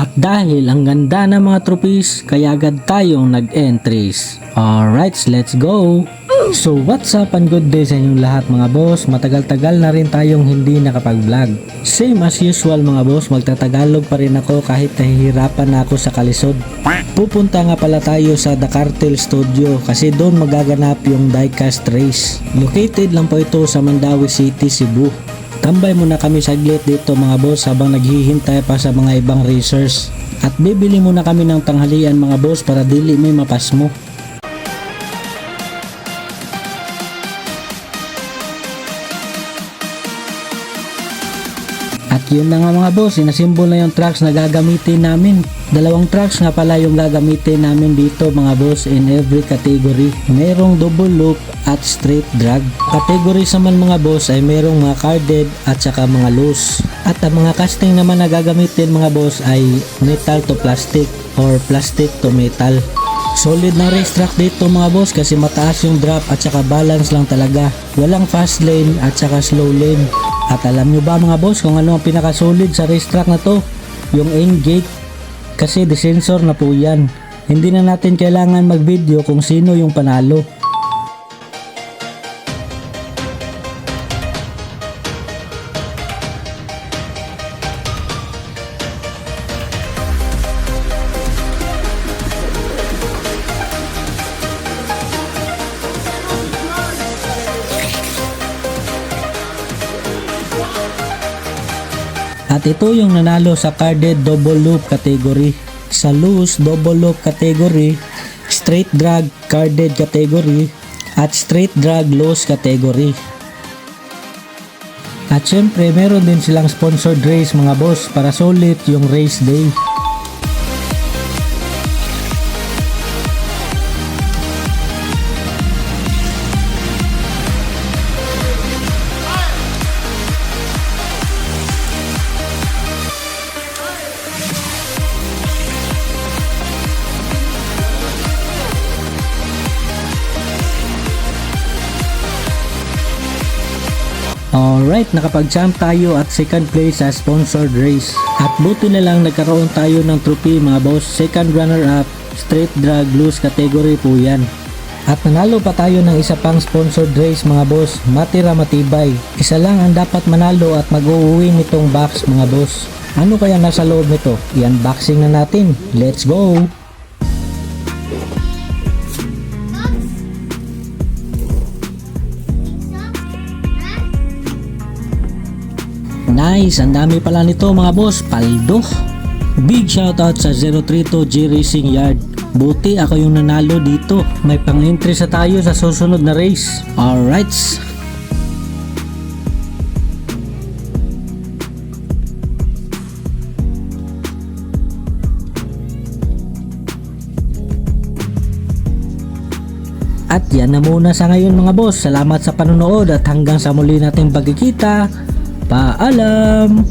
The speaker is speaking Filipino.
At dahil ang ganda ng mga trophies, kaya agad tayong nag-entries. Alright, let's go! So what's up and good day sa inyong lahat mga boss. Matagal-tagal na rin tayong hindi nakapag-vlog. Same as usual mga boss, magtatagalog pa rin ako kahit nahihirapan na ako sa kalisod. Pupunta nga pala tayo sa The Cartel Studio kasi doon magaganap yung diecast race. Located lang po ito sa Mandawi City, Cebu. Tambay muna kami saglit dito mga boss habang naghihintay pa sa mga ibang racers. At bibili muna kami ng tanghalian mga boss para dili may mapasmo. At yun na nga mga boss, inasimbol na yung trucks na gagamitin namin. Dalawang trucks nga pala yung gagamitin namin dito mga boss in every category. Merong double loop at straight drag. Categories naman mga boss ay merong mga carded at saka mga loose. At ang mga casting naman na gagamitin mga boss ay metal to plastic or plastic to metal. Solid na racetrack dito mga boss kasi mataas yung drop at saka balance lang talaga. Walang fast lane at saka slow lane. At alam nyo ba mga boss kung ano ang pinaka-solid sa racetrack na to? Yung aim gate. Kasi desensor na po yan. Hindi na natin kailangan mag-video kung sino yung panalo. At ito yung nanalo sa carded double loop category. Sa loose double loop category, straight drag carded category, at straight drag loose category. At syempre meron din silang sponsored race mga boss para solid yung race day. Alright, nakapag-jump tayo at second place sa sponsored race. At buti na lang nagkaroon tayo ng trophy mga boss. Second runner-up, straight drag loose category po yan. At nanalo pa tayo ng isa pang sponsored race mga boss, Matira Matibay. Isa lang ang dapat manalo at mag-uwi nitong box mga boss. Ano kaya nasa loob nito? I-unboxing na natin. Let's go! Nice, ang dami pala nito mga boss, paldo. Big shoutout sa 032 G Racing Yard. Buti ako yung nanalo dito. May pang-entry sa tayo sa susunod na race. Alright. At yan na muna sa ngayon mga boss. Salamat sa panonood at hanggang sa muli nating pagkikita. Paalam!